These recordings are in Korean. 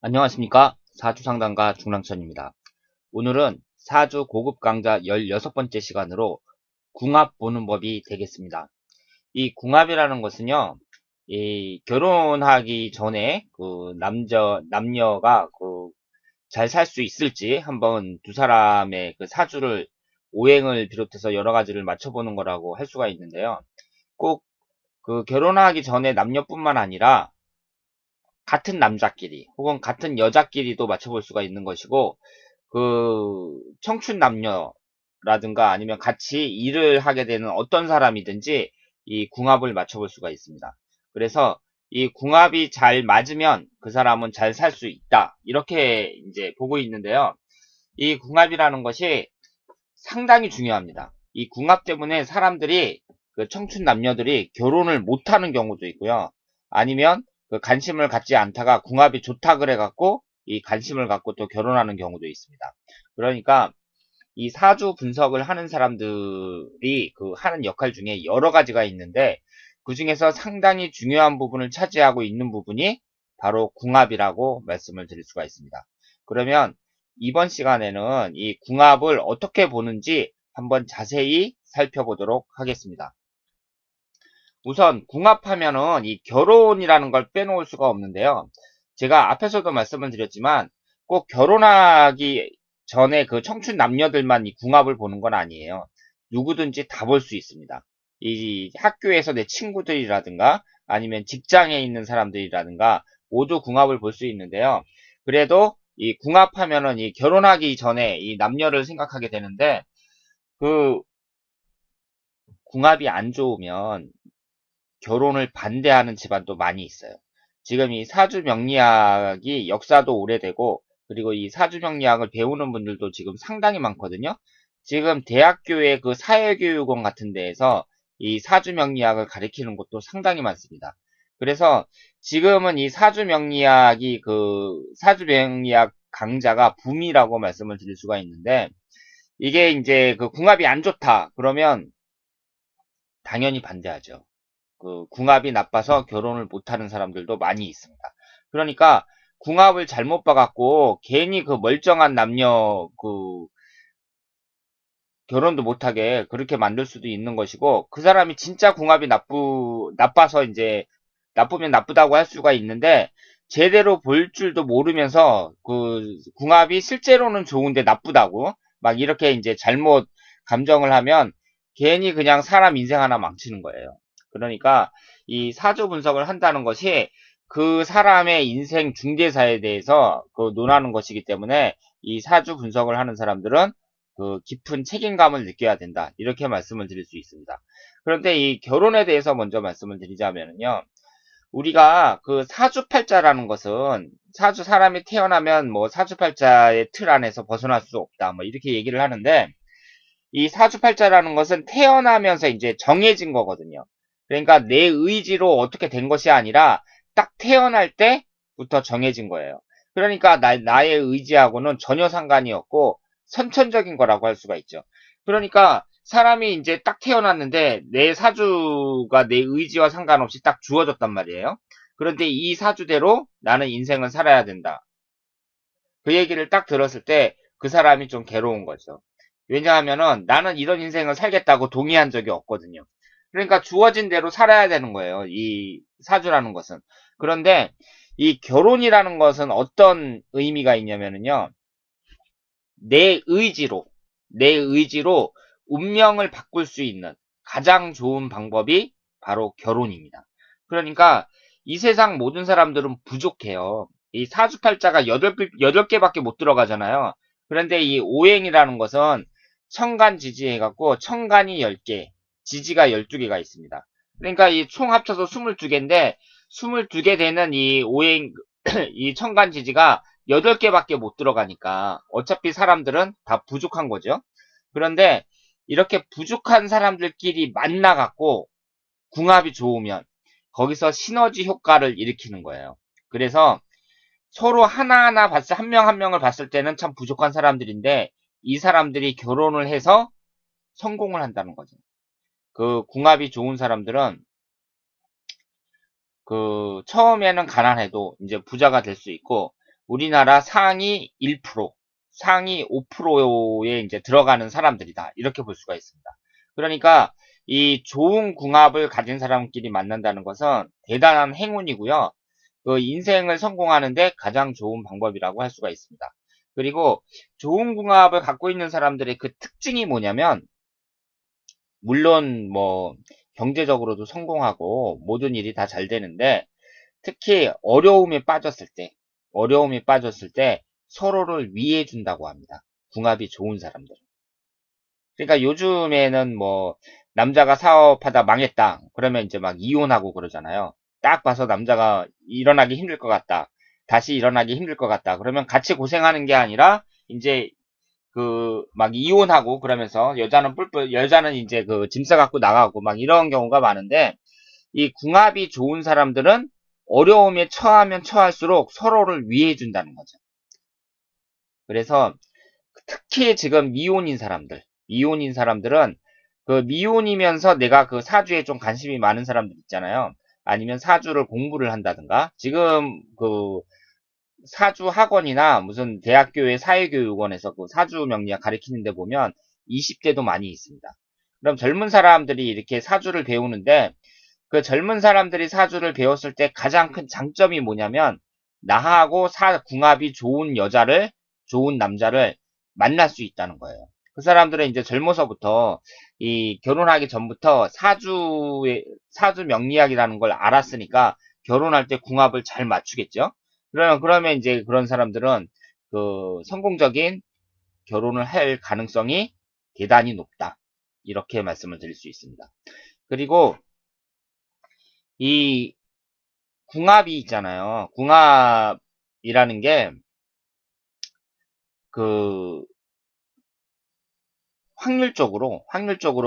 안녕하십니까. 사주상담가 중랑천입니다. 오늘은 사주 고급 강좌 16번째 시간으로 궁합 보는 법이 되겠습니다. 이 궁합이라는 것은요, 이 결혼하기 전에 남녀가 잘 살 수 있을지 한번 두 사람의 그 사주를 오행을 비롯해서 여러 가지를 맞춰보는 거라고 할 수가 있는데요. 꼭 그 결혼하기 전에 남녀뿐만 아니라 같은 남자끼리 혹은 같은 여자끼리도 맞춰볼 수가 있는 것이고, 청춘 남녀라든가 아니면 같이 일을 하게 되는 어떤 사람이든지 이 궁합을 맞춰볼 수가 있습니다. 그래서 이 궁합이 잘 맞으면 그 사람은 잘 살 수 있다, 이렇게 이제 보고 있는데요. 이 궁합이라는 것이 상당히 중요합니다. 이 궁합 때문에 사람들이, 그 청춘 남녀들이 결혼을 못하는 경우도 있고요. 아니면 그 관심을 갖지 않다가 궁합이 좋다 그래갖고 이 관심을 갖고 또 결혼하는 경우도 있습니다. 그러니까 이 사주 분석을 하는 사람들이 그 하는 역할 중에 여러 가지가 있는데, 그 중에서 상당히 중요한 부분을 차지하고 있는 부분이 바로 궁합이라고 말씀을 드릴 수가 있습니다. 그러면 이번 시간에는 이 궁합을 어떻게 보는지 한번 자세히 살펴보도록 하겠습니다. 우선 궁합하면은 이 결혼이라는 걸 빼놓을 수가 없는데요. 제가 앞에서도 말씀을 드렸지만 꼭 결혼하기 전에 그 청춘 남녀들만 이 궁합을 보는 건 아니에요. 누구든지 다 볼 수 있습니다. 이 학교에서 내 친구들이라든가 아니면 직장에 있는 사람들이라든가 모두 궁합을 볼 수 있는데요. 그래도 이 궁합하면은 이 결혼하기 전에 이 남녀를 생각하게 되는데, 그 궁합이 안 좋으면 결혼을 반대하는 집안도 많이 있어요. 지금 이 사주명리학이 역사도 오래되고, 그리고 이 사주명리학을 배우는 분들도 지금 상당히 많거든요. 지금 대학교의 그 사회교육원 같은 데에서 이 사주명리학을 가르치는 곳도 상당히 많습니다. 그래서 지금은 이 사주명리학 강좌가 붐이라고 말씀을 드릴 수가 있는데, 이게 이제 그 궁합이 안 좋다 그러면 당연히 반대하죠. 그 궁합이 나빠서 결혼을 못하는 사람들도 많이 있습니다. 그러니까 궁합을 잘못 봐갖고 괜히 그 멀쩡한 남녀 결혼도 못하게 그렇게 만들 수도 있는 것이고, 그 사람이 진짜 궁합이 나빠서 이제 나쁘면 나쁘다고 할 수가 있는데, 제대로 볼 줄도 모르면서 그 궁합이 실제로는 좋은데 나쁘다고 막 이렇게 이제 잘못 감정을 하면 괜히 그냥 사람 인생 하나 망치는 거예요. 그러니까 이 사주 분석을 한다는 것이 그 사람의 인생 중대사에 대해서 그 논하는 것이기 때문에, 이 사주 분석을 하는 사람들은 그 깊은 책임감을 느껴야 된다, 이렇게 말씀을 드릴 수 있습니다. 그런데 이 결혼에 대해서 먼저 말씀을 드리자면요, 우리가 그 사주팔자라는 것은 사람이 태어나면 뭐 사주팔자의 틀 안에서 벗어날 수 없다, 뭐 이렇게 얘기를 하는데, 이 사주팔자라는 것은 태어나면서 이제 정해진 거거든요. 그러니까 내 의지로 어떻게 된 것이 아니라 딱 태어날 때부터 정해진 거예요. 그러니까 나의 의지하고는 전혀 상관이 없고 선천적인 거라고 할 수가 있죠. 그러니까 사람이 이제 딱 태어났는데 내 사주가 내 의지와 상관없이 딱 주어졌단 말이에요. 그런데 이 사주대로 나는 인생을 살아야 된다, 그 얘기를 딱 들었을 때 그 사람이 좀 괴로운 거죠. 왜냐하면은 나는 이런 인생을 살겠다고 동의한 적이 없거든요. 그러니까 주어진 대로 살아야 되는 거예요, 이 사주라는 것은. 그런데 이 결혼이라는 것은 어떤 의미가 있냐면요, 내 의지로, 내 의지로 운명을 바꿀 수 있는 가장 좋은 방법이 바로 결혼입니다. 그러니까 이 세상 모든 사람들은 부족해요. 이 사주팔자가 8개밖에 못 들어가잖아요. 그런데 이 오행이라는 것은 천간지지 해갖고 천간이 10개, 지지가 12개가 있습니다. 그러니까 이 총 합쳐서 22개인데, 22개 되는 이 오행, 이 천간지지가 8개밖에 못 들어가니까 어차피 사람들은 다 부족한 거죠. 그런데 이렇게 부족한 사람들끼리 만나갖고 궁합이 좋으면 거기서 시너지 효과를 일으키는 거예요. 그래서 서로 하나하나 한 명 한 명을 봤을 때는 참 부족한 사람들인데, 이 사람들이 결혼을 해서 성공을 한다는 거죠. 그 궁합이 좋은 사람들은 그 처음에는 가난해도 이제 부자가 될 수 있고, 우리나라 상위 1%, 상위 5%에 이제 들어가는 사람들이다. 이렇게 볼 수가 있습니다. 그러니까 이 좋은 궁합을 가진 사람끼리 만난다는 것은 대단한 행운이고요. 그 인생을 성공하는데 가장 좋은 방법이라고 할 수가 있습니다. 그리고 좋은 궁합을 갖고 있는 사람들의 그 특징이 뭐냐면, 물론 뭐 경제적으로도 성공하고 모든 일이 다 잘 되는데, 특히 어려움에 빠졌을 때 서로를 위해 준다고 합니다. 궁합이 좋은 사람들. 그러니까 요즘에는 뭐 남자가 사업하다 망했다. 그러면 이제 막 이혼하고 그러잖아요. 딱 봐서 남자가 일어나기 힘들 것 같다. 다시 일어나기 힘들 것 같다. 그러면 같이 고생하는 게 아니라 이제 그 막 이혼하고 그러면서 여자는 이제 그 짐 싸갖고 나가고 막 이런 경우가 많은데, 이 궁합이 좋은 사람들은 어려움에 처하면 처할수록 서로를 위해 준다는 거죠. 그래서 특히 지금 미혼인 사람들은 그 미혼이면서 내가 그 사주에 좀 관심이 많은 사람들 있잖아요. 아니면 사주를 공부를 한다든가, 지금 그 사주 학원이나 무슨 대학교의 사회교육원에서 그 사주 명리학 가르치는 데 보면 20대도 많이 있습니다. 그럼 젊은 사람들이 이렇게 사주를 배우는데, 그 젊은 사람들이 사주를 배웠을 때 가장 큰 장점이 뭐냐면, 나하고 궁합이 좋은 남자를 만날 수 있다는 거예요. 그 사람들은 이제 젊어서부터 이 결혼하기 전부터 사주 명리학이라는 걸 알았으니까 결혼할 때 궁합을 잘 맞추겠죠. 그러면 이제 그런 사람들은 그 성공적인 결혼을 할 가능성이 대단히 높다. 이렇게 말씀을 드릴 수 있습니다. 그리고 이 궁합이 있잖아요. 궁합이라는 게 그 확률적으로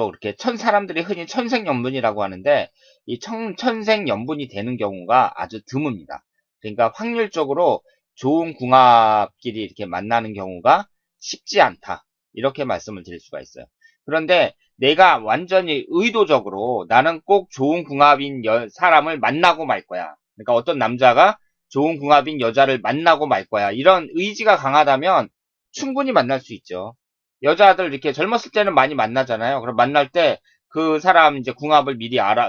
이렇게 사람들이 흔히 천생연분이라고 하는데, 이 천생연분이 되는 경우가 아주 드뭅니다. 그러니까 확률적으로 좋은 궁합끼리 이렇게 만나는 경우가 쉽지 않다. 이렇게 말씀을 드릴 수가 있어요. 그런데 내가 완전히 의도적으로 나는 꼭 좋은 궁합인 사람을 만나고 말 거야. 그러니까 어떤 남자가 좋은 궁합인 여자를 만나고 말 거야. 이런 의지가 강하다면 충분히 만날 수 있죠. 여자들 이렇게 젊었을 때는 많이 만나잖아요. 그럼 만날 때 그 사람 이제 궁합을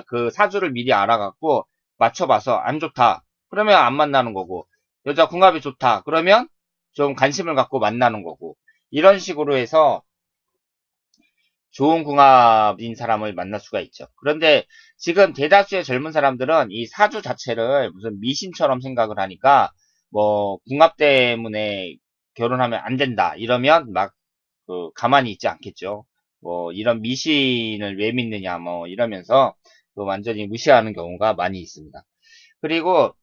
그 사주를 미리 알아갖고 맞춰봐서 안 좋다. 그러면 안 만나는 거고, 여자 궁합이 좋다. 그러면 좀 관심을 갖고 만나는 거고, 이런 식으로 해서 좋은 궁합인 사람을 만날 수가 있죠. 그런데 지금 대다수의 젊은 사람들은 이 사주 자체를 무슨 미신처럼 생각을 하니까, 뭐 궁합 때문에 결혼하면 안 된다 이러면 막 가만히 있지 않겠죠. 뭐 이런 미신을 왜 믿느냐 뭐 이러면서 완전히 무시하는 경우가 많이 있습니다. 그리고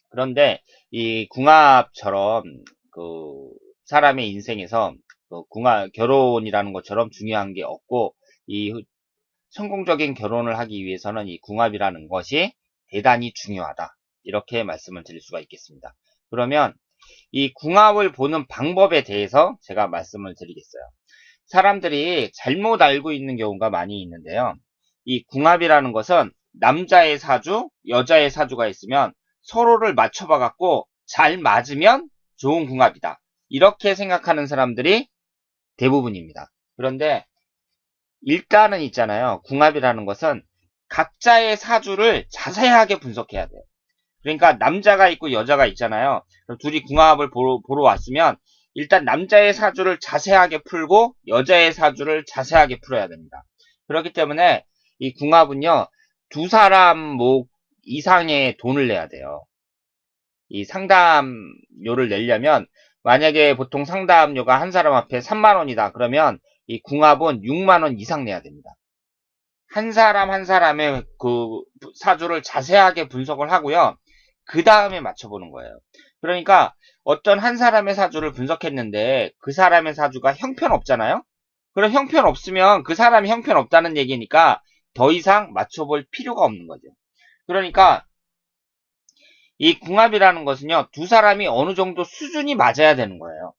그런데 이 궁합처럼 그 사람의 인생에서 결혼이라는 것처럼 중요한 게 없고, 이 성공적인 결혼을 하기 위해서는 이 궁합이라는 것이 대단히 중요하다. 이렇게 말씀을 드릴 수가 있겠습니다. 그러면 이 궁합을 보는 방법에 대해서 제가 말씀을 드리겠어요. 사람들이 잘못 알고 있는 경우가 많이 있는데요. 이 궁합이라는 것은 남자의 사주, 여자의 사주가 있으면 서로를 맞춰봐 갖고 잘 맞으면 좋은 궁합이다. 이렇게 생각하는 사람들이 대부분입니다. 그런데 일단은 있잖아요. 궁합이라는 것은 각자의 사주를 자세하게 분석해야 돼요. 그러니까 남자가 있고 여자가 있잖아요. 그럼 둘이 궁합을 보러 왔으면 일단 남자의 사주를 자세하게 풀고 여자의 사주를 자세하게 풀어야 됩니다. 그렇기 때문에 이 궁합은요, 두 사람 목 이상의 돈을 내야 돼요. 이 상담료를 내려면, 만약에 보통 상담료가 한 사람 앞에 3만 원이다. 그러면 이 궁합은 6만 원 이상 내야 됩니다. 한 사람 한 사람의 그 사주를 자세하게 분석을 하고요. 그 다음에 맞춰보는 거예요. 그러니까 어떤 한 사람의 사주를 분석했는데 그 사람의 사주가 형편없잖아요? 그럼 형편없으면 그 사람이 형편없다는 얘기니까 더 이상 맞춰볼 필요가 없는 거죠. 그러니까 이 궁합이라는 것은요, 두 사람이 어느 정도 수준이 맞아야 되는 거예요.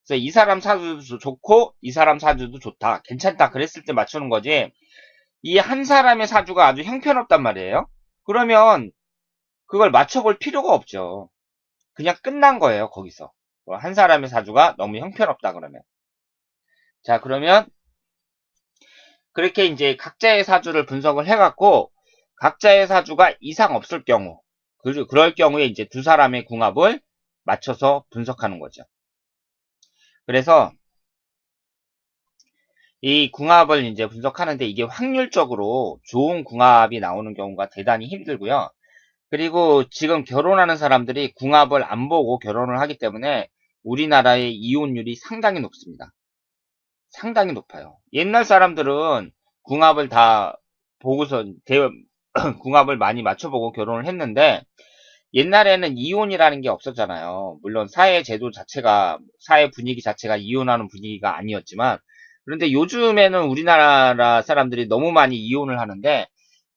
그래서 이 사람 사주도 좋고 이 사람 사주도 좋다, 괜찮다 그랬을 때 맞추는 거지, 이 한 사람의 사주가 아주 형편없단 말이에요. 그러면 그걸 맞춰볼 필요가 없죠. 그냥 끝난 거예요, 거기서. 한 사람의 사주가 너무 형편없다 그러면. 자, 그러면 그렇게 이제 각자의 사주를 분석을 해갖고 각자의 사주가 이상 없을 경우, 그럴 경우에 이제 두 사람의 궁합을 맞춰서 분석하는 거죠. 그래서 이 궁합을 이제 분석하는데 이게 확률적으로 좋은 궁합이 나오는 경우가 대단히 힘들고요. 그리고 지금 결혼하는 사람들이 궁합을 안 보고 결혼을 하기 때문에 우리나라의 이혼율이 상당히 높습니다. 상당히 높아요. 옛날 사람들은 궁합을 다 보고서 궁합을 많이 맞춰보고 결혼을 했는데 옛날에는 이혼이라는 게 없었잖아요. 물론 사회 제도 자체가 사회 분위기 자체가 이혼하는 분위기가 아니었지만 그런데 요즘에는 우리나라 사람들이 너무 많이 이혼을 하는데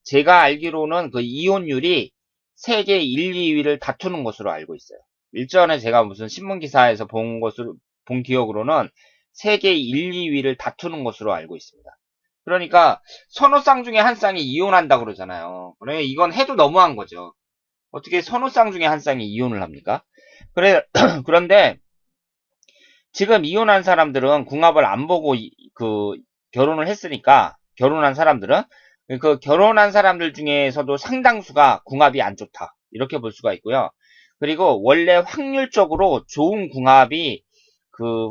제가 알기로는 그 이혼율이 세계 1, 2위를 다투는 것으로 알고 있어요. 일전에 제가 무슨 신문 기사에서 본 기억으로는 세계 1, 2위를 다투는 것으로 알고 있습니다. 그러니까 서너 쌍 중에 한 쌍이 이혼한다 그러잖아요. 그러니까 이건 해도 너무한 거죠. 어떻게 서너 쌍 중에 한 쌍이 이혼을 합니까? 그런데 지금 이혼한 사람들은 궁합을 안 보고 결혼을 했으니까 결혼한 사람들은 그 결혼한 사람들 중에서도 상당수가 궁합이 안 좋다. 이렇게 볼 수가 있고요. 그리고 원래 확률적으로 좋은 궁합이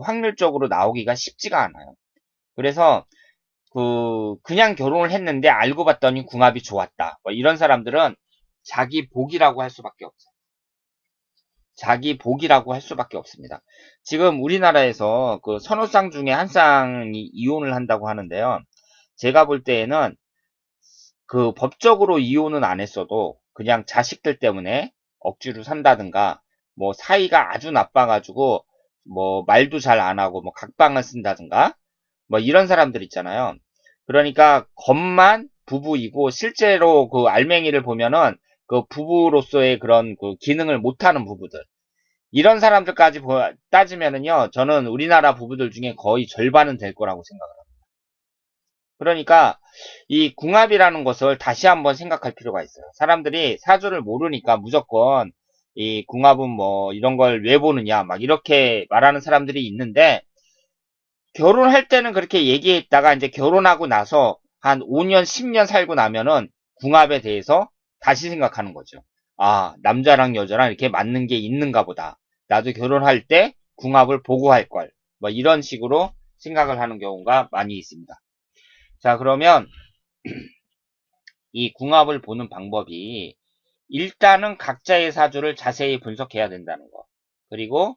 확률적으로 나오기가 쉽지가 않아요. 그래서 그냥 결혼을 했는데 알고 봤더니 궁합이 좋았다. 뭐 이런 사람들은 자기 복이라고 할 수밖에 없어요. 자기 복이라고 할 수밖에 없습니다. 지금 우리나라에서 그 서너 쌍 중에 한 쌍이 이혼을 한다고 하는데요. 제가 볼 때에는 그 법적으로 이혼은 안 했어도 그냥 자식들 때문에 억지로 산다든가 뭐 사이가 아주 나빠가지고 뭐 말도 잘 안 하고 뭐 각방을 쓴다든가 뭐 이런 사람들 있잖아요. 그러니까 겉만 부부이고 실제로 그 알맹이를 보면은 그 부부로서의 그런 그 기능을 못하는 부부들 이런 사람들까지 따지면은요 저는 우리나라 부부들 중에 거의 절반은 될 거라고 생각합니다. 그러니까 이 궁합이라는 것을 다시 한번 생각할 필요가 있어요. 사람들이 사주를 모르니까 무조건 이 궁합은 뭐 이런 걸 왜 보느냐 막 이렇게 말하는 사람들이 있는데 결혼할 때는 그렇게 얘기했다가 이제 결혼하고 나서 한 5년, 10년 살고 나면은 궁합에 대해서 다시 생각하는 거죠. 아, 남자랑 여자랑 이렇게 맞는 게 있는가 보다. 나도 결혼할 때 궁합을 보고 할 걸. 뭐 이런 식으로 생각을 하는 경우가 많이 있습니다. 자, 그러면 이 궁합을 보는 방법이 일단은 각자의 사주를 자세히 분석해야 된다는 거. 그리고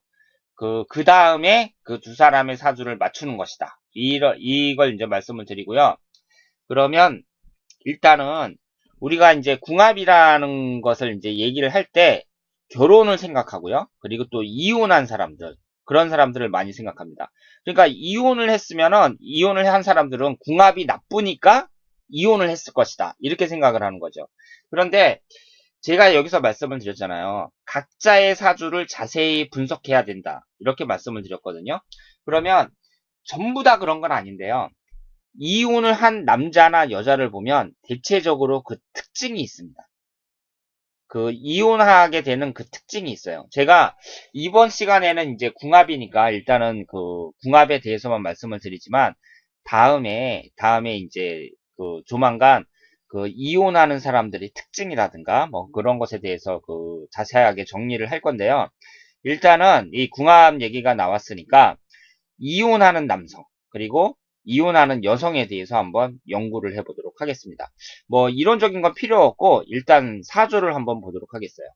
그 다음에 그 두 사람의 사주를 맞추는 것이다. 이걸 이제 말씀을 드리고요. 그러면 일단은 우리가 이제 궁합이라는 것을 이제 얘기를 할 때 결혼을 생각하고요. 그리고 또 이혼한 사람들, 그런 사람들을 많이 생각합니다. 그러니까 이혼을 한 사람들은 궁합이 나쁘니까 이혼을 했을 것이다. 이렇게 생각을 하는 거죠. 그런데 제가 여기서 말씀을 드렸잖아요. 각자의 사주를 자세히 분석해야 된다. 이렇게 말씀을 드렸거든요. 그러면 전부 다 그런 건 아닌데요. 이혼을 한 남자나 여자를 보면 대체적으로 그 특징이 있습니다. 그 이혼하게 되는 그 특징이 있어요. 제가 이번 시간에는 이제 궁합이니까 일단은 그 궁합에 대해서만 말씀을 드리지만 다음에 이제 조만간 그 이혼하는 사람들의 특징이라든가 뭐 그런 것에 대해서 자세하게 정리를 할 건데요. 일단은 이 궁합 얘기가 나왔으니까 이혼하는 남성 그리고 이혼하는 여성에 대해서 한번 연구를 해보도록 하겠습니다. 뭐 이론적인 건 필요 없고 일단 사주를 한번 보도록 하겠어요.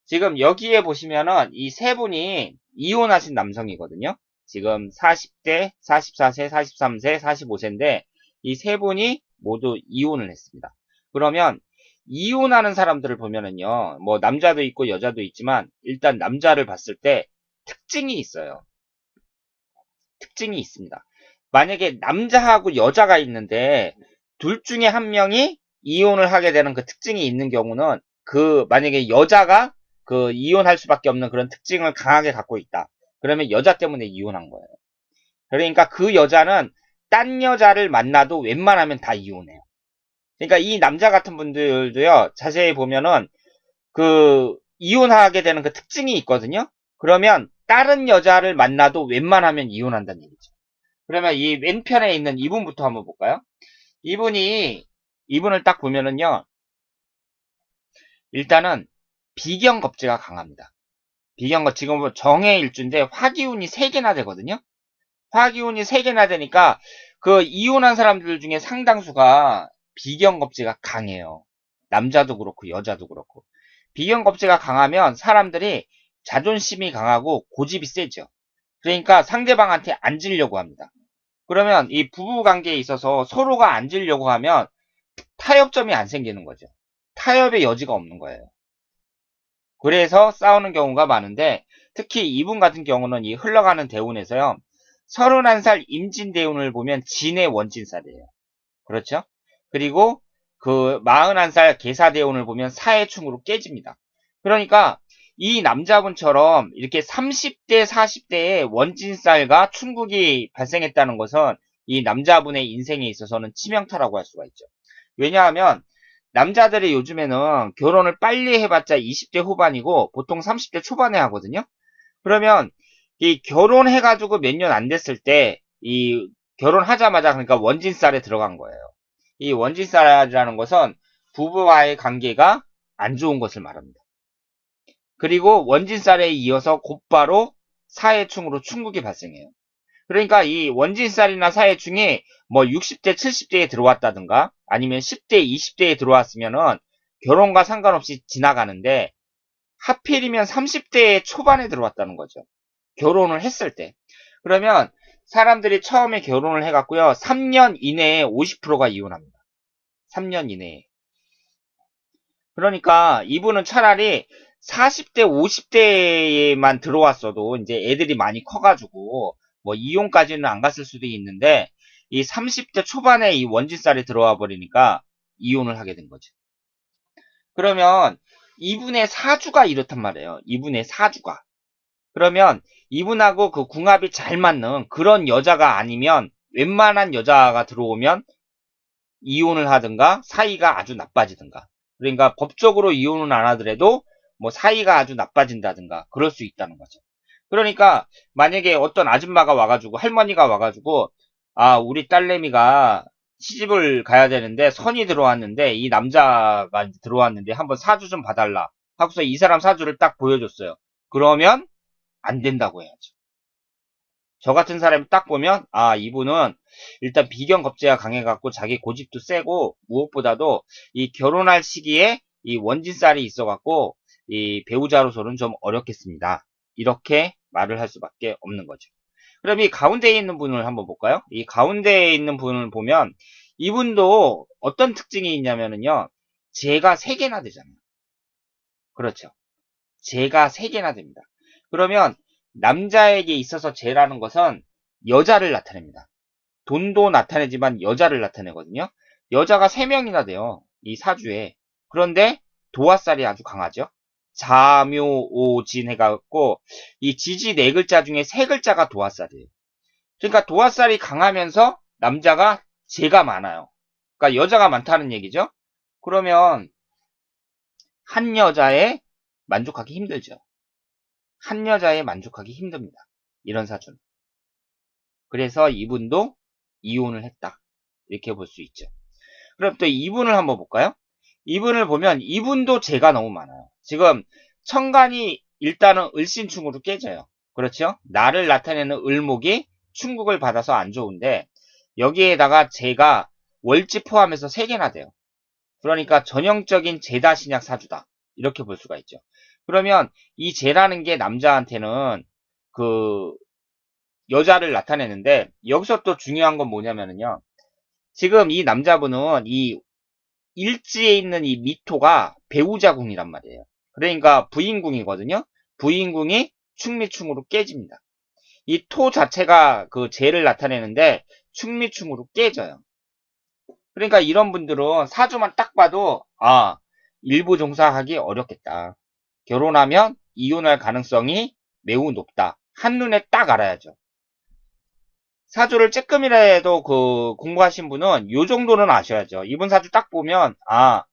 지금 여기에 보시면은 이 세 분이 이혼하신 남성이거든요. 지금 40대, 44세, 43세, 45세인데 이 세 분이 모두 이혼을 했습니다. 그러면 이혼하는 사람들을 보면은요. 뭐 남자도 있고 여자도 있지만 일단 남자를 봤을 때 특징이 있어요. 특징이 있습니다. 만약에 남자하고 여자가 있는데 둘 중에 한 명이 이혼을 하게 되는 그 특징이 있는 경우는 만약에 여자가 이혼할 수밖에 없는 그런 특징을 강하게 갖고 있다. 그러면 여자 때문에 이혼한 거예요. 그러니까 그 여자는 딴 여자를 만나도 웬만하면 다 이혼해요. 그러니까 이 남자 같은 분들도요, 자세히 보면은 이혼하게 되는 그 특징이 있거든요. 그러면 다른 여자를 만나도 웬만하면 이혼한다는 얘기죠. 그러면 이 왼편에 있는 이분부터 한번 볼까요? 이분을 딱 보면은요, 일단은 비경겁제가 강합니다. 비경겁, 지금 뭐 정해일주인데 화기운이 3개나 되거든요. 화기운이 3개나 되니까 그 이혼한 사람들 중에 상당수가 비경겁제가 강해요. 남자도 그렇고 여자도 그렇고. 비경겁제가 강하면 사람들이 자존심이 강하고 고집이 세죠. 그러니까 상대방한테 앉으려고 합니다. 그러면 이 부부관계에 있어서 서로가 앉으려고 하면 타협점이 안 생기는 거죠. 타협의 여지가 없는 거예요. 그래서 싸우는 경우가 많은데 특히 이분 같은 경우는 이 흘러가는 대운에서요. 31살 임진대운을 보면 진의 원진살이에요. 그렇죠? 그리고 그 41살 계사대운을 보면 사해충으로 깨집니다. 그러니까 이 남자분처럼 이렇게 30대, 40대에 원진살과 충국이 발생했다는 것은 이 남자분의 인생에 있어서는 치명타라고 할 수가 있죠. 왜냐하면 남자들이 요즘에는 결혼을 빨리 해봤자 20대 후반이고 보통 30대 초반에 하거든요. 그러면 이 결혼해가지고 몇 년 안 됐을 때 이 결혼하자마자 그러니까 원진살에 들어간 거예요. 이 원진살이라는 것은 부부와의 관계가 안 좋은 것을 말합니다. 그리고 원진살에 이어서 곧바로 사해충으로 충국이 발생해요. 그러니까 이 원진살이나 사해충이 뭐 60대, 70대에 들어왔다든가 아니면 10대, 20대에 들어왔으면은 결혼과 상관없이 지나가는데 하필이면 30대 초반에 들어왔다는 거죠. 결혼을 했을 때. 그러면 사람들이 처음에 결혼을 해갖고요. 3년 이내에 50%가 이혼합니다. 3년 이내에. 그러니까 이분은 차라리 40대, 50대에만 들어왔어도 이제 애들이 많이 커가지고 뭐 이혼까지는 안 갔을 수도 있는데 이 30대 초반에 이 원진살이 들어와 버리니까 이혼을 하게 된 거죠. 그러면 이분의 사주가 이렇단 말이에요. 이분의 사주가. 그러면 이분하고 그 궁합이 잘 맞는 그런 여자가 아니면 웬만한 여자가 들어오면 이혼을 하든가 사이가 아주 나빠지든가. 그러니까 법적으로 이혼은 안 하더라도 뭐 사이가 아주 나빠진다든가 그럴 수 있다는 거죠. 그러니까 만약에 어떤 아줌마가 와가지고 할머니가 와가지고 아 우리 딸내미가 시집을 가야 되는데 선이 들어왔는데 이 남자가 들어왔는데 한번 사주 좀 봐달라 하고서 이 사람 사주를 딱 보여줬어요. 그러면 안 된다고 해야죠. 저 같은 사람이 딱 보면 아 이분은 일단 비경겁제가 강해갖고 자기 고집도 세고 무엇보다도 이 결혼할 시기에 이 원진살이 있어갖고 이 배우자로서는 좀 어렵겠습니다. 이렇게 말을 할 수밖에 없는 거죠. 그럼 이 가운데에 있는 분을 한번 볼까요? 이 가운데에 있는 분을 보면 이분도 어떤 특징이 있냐면요. 재가 3개나 되잖아요. 그렇죠. 재가 3개나 됩니다. 그러면 남자에게 있어서 재라는 것은 여자를 나타냅니다. 돈도 나타내지만 여자를 나타내거든요. 여자가 3명이나 돼요. 이 사주에. 그런데 도화살이 아주 강하죠. 자묘오진 해갖고 이 지지 4글자 중에 3글자가 도화살이에요. 그러니까 도화살이 강하면서 남자가 재가 많아요. 그러니까 여자가 많다는 얘기죠. 그러면 한 여자에 만족하기 힘들죠. 한 여자에 만족하기 힘듭니다. 이런 사주는. 그래서 이분도 이혼을 했다. 이렇게 볼 수 있죠. 그럼 또 이분을 한번 볼까요? 이분을 보면 이분도 재가 너무 많아요. 지금 천간이 일단은 을신충으로 깨져요. 그렇죠? 나를 나타내는 을목이 충국을 받아서 안 좋은데 여기에다가 재가 월지 포함해서 3개나 돼요. 그러니까 전형적인 재다신약 사주다. 이렇게 볼 수가 있죠. 그러면 이 재라는 게 남자한테는 그 여자를 나타내는데 여기서 또 중요한 건 뭐냐면요. 지금 이 남자분은 이 일지에 있는 이 미토가 배우자궁이란 말이에요. 그러니까 부인궁이거든요. 부인궁이 충미충으로 깨집니다. 이 토 자체가 그 재를 나타내는데 충미충으로 깨져요. 그러니까 이런 분들은 사주만 딱 봐도 아 일부 종사하기 어렵겠다. 결혼하면 이혼할 가능성이 매우 높다. 한눈에 딱 알아야죠. 사주를 쬐끔이라도 그 공부하신 분은 요 정도는 아셔야죠. 이분 사주 딱 보면 아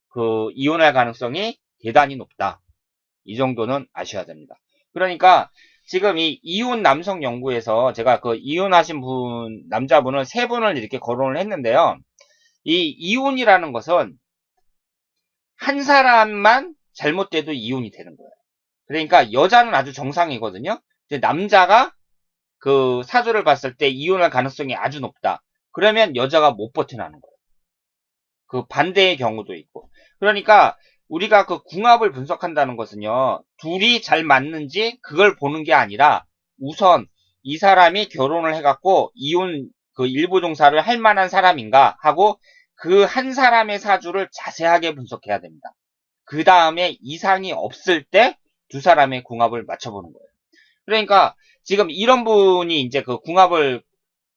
그 이혼할 가능성이 대단히 높다. 이 정도는 아셔야 됩니다. 그러니까 지금 이 이혼 남성 연구에서 제가 그 이혼하신 남자분을 세 분을 이렇게 거론을 했는데요. 이 이혼이라는 것은 한 사람만 잘못돼도 이혼이 되는 거예요. 그러니까 여자는 아주 정상이거든요. 이제 남자가 그 사주를 봤을 때 이혼할 가능성이 아주 높다. 그러면 여자가 못 버텨나는 거예요. 그 반대의 경우도 있고. 그러니까 우리가 그 궁합을 분석한다는 것은요. 둘이 잘 맞는지 그걸 보는 게 아니라 우선 이 사람이 결혼을 해갖고 이혼 그 일부 종사를 할 만한 사람인가 하고 그 한 사람의 사주를 자세하게 분석해야 됩니다. 그 다음에 이상이 없을 때 두 사람의 궁합을 맞춰보는 거예요. 그러니까 지금 이런 분이 이제 그 궁합을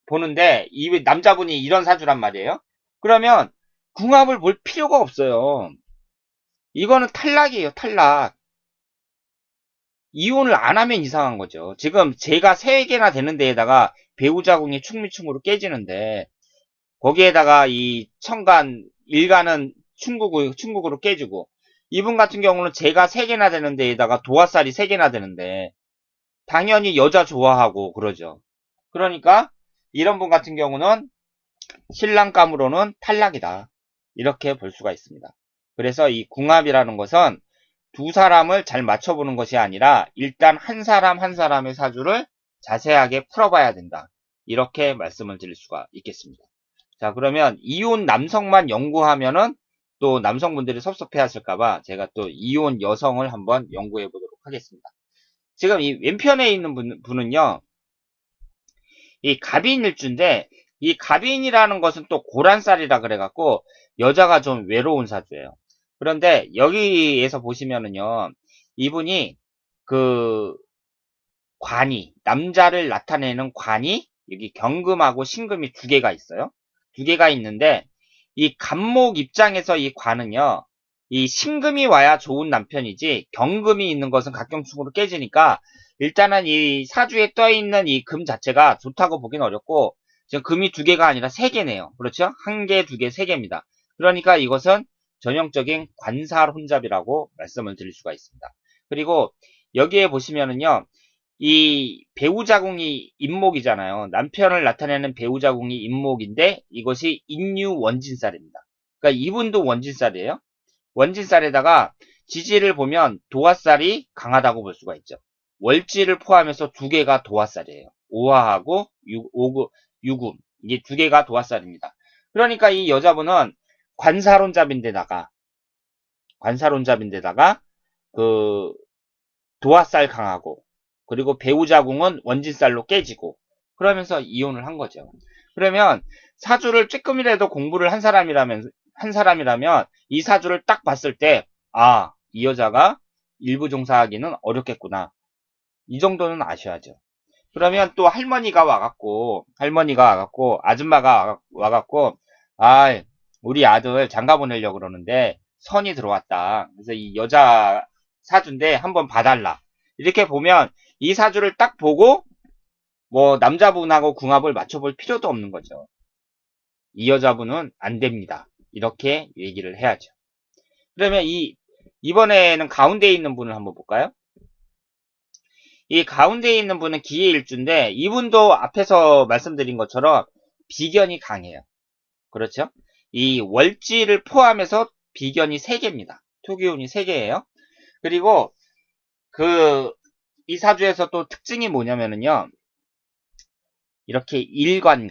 보는데 이 남자분이 이런 사주란 말이에요. 그러면 궁합을 볼 필요가 없어요. 이거는 탈락이에요, 탈락. 이혼을 안 하면 이상한 거죠. 지금 제가 3개나 되는 데에다가 배우자궁이 충미충으로 깨지는데 거기에다가 이 천간, 일간은 충국으로 깨지고 이분 같은 경우는 제가 3개나 되는 데에다가 도화살이 3개나 되는데 당연히 여자 좋아하고 그러죠. 그러니까 이런 분 같은 경우는 신랑감으로는 탈락이다. 이렇게 볼 수가 있습니다. 그래서 이 궁합이라는 것은 두 사람을 잘 맞춰보는 것이 아니라 일단 한 사람 한 사람의 사주를 자세하게 풀어봐야 된다. 이렇게 말씀을 드릴 수가 있겠습니다. 자, 그러면 이혼 남성만 연구하면은 또 남성분들이 섭섭해 하실까봐 제가 또 이혼 여성을 한번 연구해 보도록 하겠습니다. 지금 이 왼편에 있는 분은요, 이 갑인일주인데, 이 갑인이라는 것은 또 고란살이라 그래갖고, 여자가 좀 외로운 사주예요. 그런데 여기에서 보시면은요, 이분이 그 관이, 남자를 나타내는 관이, 여기 경금하고 신금이 2개가 있어요. 2개가 있는데, 이 갑목 입장에서 이 관은요, 이 신금이 와야 좋은 남편이지, 경금이 있는 것은 각경충으로 깨지니까, 일단은 이 사주에 떠있는 이 금 자체가 좋다고 보긴 어렵고, 지금 금이 2개가 아니라 3개네요. 그렇죠? 1개, 2개, 3개입니다. 그러니까 이것은 전형적인 관살 혼잡이라고 말씀을 드릴 수가 있습니다. 그리고 여기에 보시면은요, 이 배우자궁이 임목이잖아요. 남편을 나타내는 배우자궁이 임목인데 이것이 인유 원진살입니다. 그러니까 이분도 원진살이에요. 원진살에다가 지지를 보면 도화살이 강하다고 볼 수가 있죠. 월지를 포함해서 2개가 도화살이에요. 오화하고 유금 이게 2개가 도화살입니다. 그러니까 이 여자분은 관살혼잡인데다가 그 도화살 강하고 그리고 배우자궁은 원진살로 깨지고 그러면서 이혼을 한 거죠. 그러면 사주를 조금이라도 공부를 한 사람이라면 이 사주를 딱 봤을 때 아, 이 여자가 일부 종사하기는 어렵겠구나. 이 정도는 아셔야죠. 그러면 또 할머니가 와갖고 아줌마가 와갖고 아, 우리 아들 장가 보내려고 그러는데 선이 들어왔다. 그래서 이 여자 사주인데 한번 봐달라. 이렇게 보면 이 사주를 딱 보고 뭐 남자분하고 궁합을 맞춰볼 필요도 없는 거죠. 이 여자분은 안 됩니다. 이렇게 얘기를 해야죠. 그러면 이번에는 가운데에 있는 분을 한번 볼까요? 이 가운데에 있는 분은 기해일주인데 이분도 앞에서 말씀드린 것처럼 비견이 강해요. 그렇죠? 이 월지를 포함해서 비견이 3개입니다. 토기운이 3개예요. 그리고 이 사주에서 또 특징이 뭐냐면은요. 이렇게 일간이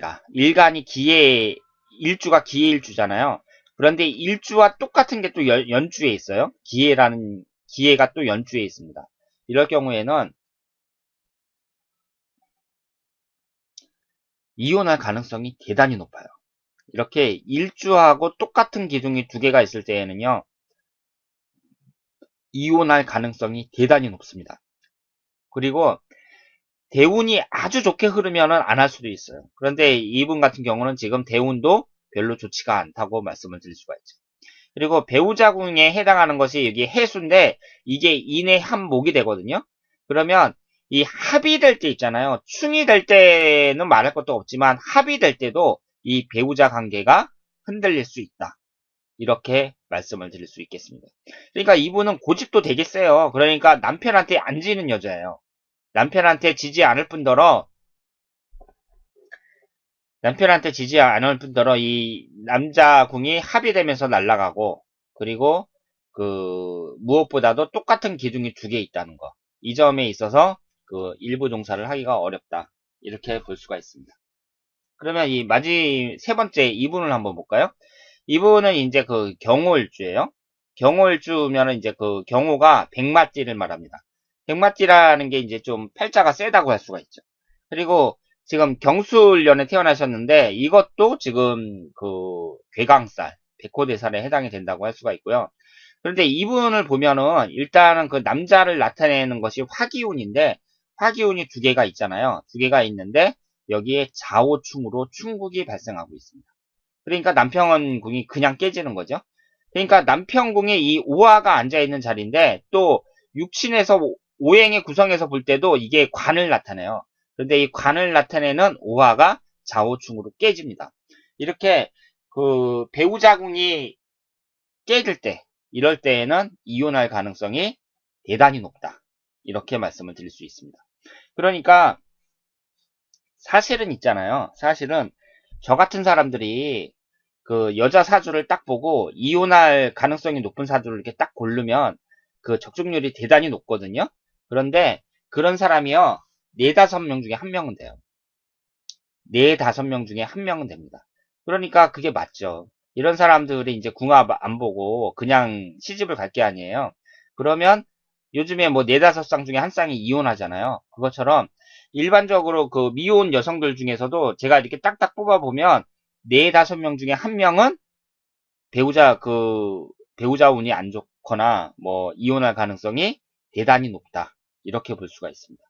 일주가 기해일주잖아요. 그런데 일주와 똑같은 게 또 연주에 있어요. 기해가 또 연주에 있습니다. 이럴 경우에는 이혼할 가능성이 대단히 높아요. 이렇게 일주하고 똑같은 기둥이 2개가 있을 때에는요. 이혼할 가능성이 대단히 높습니다. 그리고 대운이 아주 좋게 흐르면은 안 할 수도 있어요. 그런데 이분 같은 경우는 지금 대운도 별로 좋지가 않다고 말씀을 드릴 수가 있죠. 그리고 배우자궁에 해당하는 것이 여기 해수인데 이게 인의 한목이 되거든요. 그러면 이 합이 될 때 있잖아요. 충이 될 때는 말할 것도 없지만 합이 될 때도 이 배우자 관계가 흔들릴 수 있다. 이렇게 말씀을 드릴 수 있겠습니다. 그러니까 이분은 고집도 되게 세요. 그러니까 남편한테 안 지는 여자예요. 남편한테 지지 않을 뿐더러 이 남자 궁이 합의되면서 날아가고, 그리고 무엇보다도 똑같은 기둥이 두 개 있다는 거. 이 점에 있어서 일부 종사를 하기가 어렵다. 이렇게 볼 수가 있습니다. 그러면 세 번째 이분을 한번 볼까요? 이분은 이제 경호일주예요. 경호일주면은 이제 경호가 백마띠를 말합니다. 백마띠라는 게 이제 좀 팔자가 세다고 할 수가 있죠. 그리고 지금 경술년에 태어나셨는데 이것도 지금 괴강살, 백호대살에 해당이 된다고 할 수가 있고요. 그런데 이분을 보면은 일단은 남자를 나타내는 것이 화기운인데, 화기운이 두 개가 있잖아요. 두 개가 있는데 여기에 좌오충으로 충국이 발생하고 있습니다. 그러니까 남편궁이 그냥 깨지는 거죠. 그러니까 남편궁에 이 오화가 앉아있는 자리인데, 또 육신에서 오행의 구성에서 볼 때도 이게 관을 나타내요. 그런데 이 관을 나타내는 오화가 좌오충으로 깨집니다. 이렇게 배우자궁이 깨질 때, 이럴 때에는 이혼할 가능성이 대단히 높다. 이렇게 말씀을 드릴 수 있습니다. 그러니까 사실은 있잖아요. 사실은 저 같은 사람들이 여자 사주를 딱 보고 이혼할 가능성이 높은 사주를 이렇게 딱 고르면 적중률이 대단히 높거든요. 그런데 그런 사람이요, 4, 5명 중에 한 명은 돼요. 4, 5명 중에 한 명은 됩니다. 그러니까 그게 맞죠. 이런 사람들이 이제 궁합 안 보고 그냥 시집을 갈 게 아니에요. 그러면 요즘에 뭐 4, 5쌍 중에 한 쌍이 이혼하잖아요. 그것처럼 일반적으로 미혼 여성들 중에서도 제가 이렇게 딱딱 뽑아보면 4, 5명 중에 한 명은 배우자 운이 안 좋거나 뭐 이혼할 가능성이 대단히 높다. 이렇게 볼 수가 있습니다.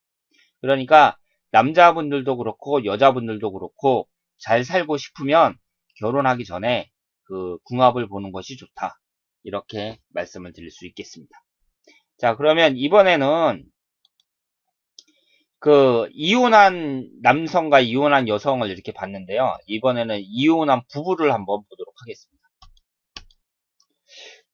그러니까 남자분들도 그렇고 여자분들도 그렇고 잘 살고 싶으면 결혼하기 전에 궁합을 보는 것이 좋다. 이렇게 말씀을 드릴 수 있겠습니다. 자, 그러면 이번에는 이혼한 남성과 이혼한 여성을 이렇게 봤는데요. 이번에는 이혼한 부부를 한번 보도록 하겠습니다.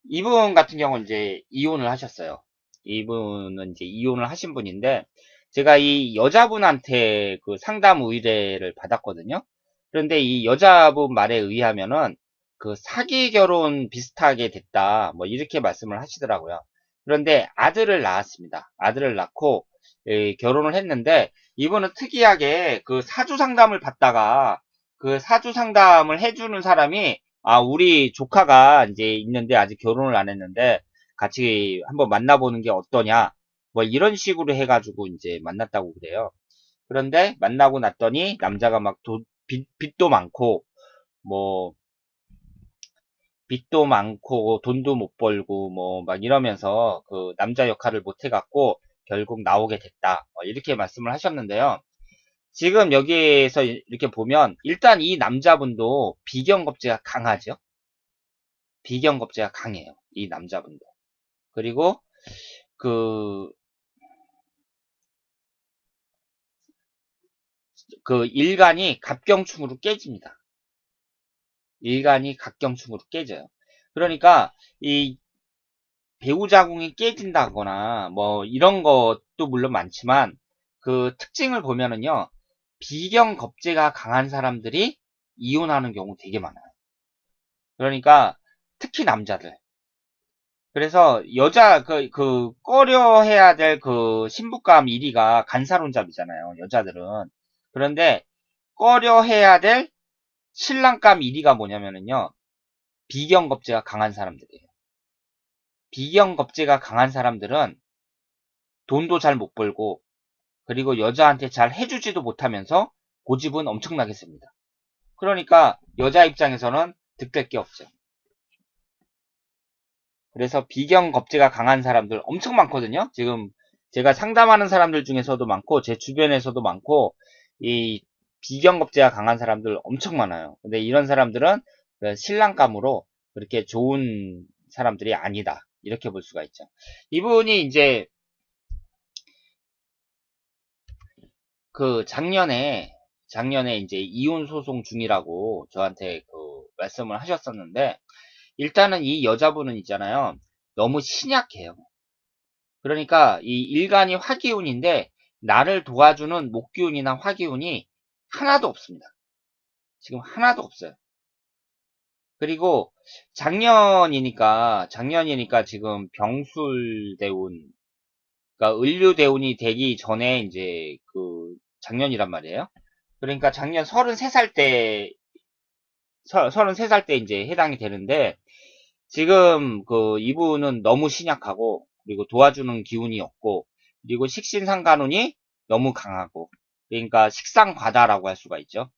이분 같은 경우는 이제 이혼을 하셨어요. 이분은 이제 이혼을 하신 분인데, 제가 이 여자분한테 상담 의뢰를 받았거든요. 그런데 이 여자분 말에 의하면은 사기 결혼 비슷하게 됐다, 뭐 이렇게 말씀을 하시더라고요. 그런데 아들을 낳았습니다. 아들을 낳고 결혼을 했는데, 이분은 특이하게 사주 상담을 받다가 사주 상담을 해주는 사람이, 우리 조카가 이제 있는데 아직 결혼을 안 했는데 같이 한번 만나보는 게 어떠냐, 뭐 이런 식으로 해가지고 이제 만났다고 그래요. 그런데 만나고 났더니 남자가 막 빚도 많고, 뭐 빚도 많고 돈도 못 벌고 뭐 막 이러면서 남자 역할을 못 해갖고 결국 나오게 됐다, 이렇게 말씀을 하셨는데요. 지금 여기에서 이렇게 보면 일단 이 남자분도 비경겁제가 강하죠. 비경겁제가 강해요. 이 남자분도. 그리고 그, 일간이 갑경충으로 깨집니다. 일간이 갑경충으로 깨져요. 그러니까 이 배우자궁이 깨진다거나 뭐 이런 것도 물론 많지만 특징을 보면은요, 비경겁제가 강한 사람들이 이혼하는 경우 되게 많아요. 그러니까 특히 남자들. 그래서 꺼려 해야 될 신부감 1위가 간살혼잡이잖아요, 여자들은. 그런데 꺼려 해야 될 신랑감 1위가 뭐냐면은요, 비경겁제가 강한 사람들이에요. 비경겁제가 강한 사람들은 돈도 잘 못 벌고, 그리고 여자한테 잘 해주지도 못하면서 고집은 엄청나게 셉니다. 그러니까 여자 입장에서는 득될 게 없죠. 그래서 비경겁제가 강한 사람들 엄청 많거든요. 지금 제가 상담하는 사람들 중에서도 많고 제 주변에서도 많고, 이 비경겁제가 강한 사람들 엄청 많아요. 근데 이런 사람들은 신랑감으로 그렇게 좋은 사람들이 아니다, 이렇게 볼 수가 있죠. 이분이 이제 작년에 이제 이혼 소송 중이라고 저한테 말씀을 하셨었는데, 일단은 이 여자분은 있잖아요. 너무 신약해요. 그러니까 이 일간이 화기운인데 나를 도와주는 목기운이나 화기운이 하나도 없습니다. 지금 하나도 없어요. 그리고 작년이니까 지금 병술대운, 그러니까 을류대운이 되기 전에 이제 그 작년이란 말이에요. 그러니까 작년 33살 때, 33살 때 이제 해당이 되는데, 지금 그 이분은 너무 신약하고, 그리고 도와주는 기운이 없고, 그리고 식신상간운이 너무 강하고, 그러니까 식상과다라고 할 수가 있죠.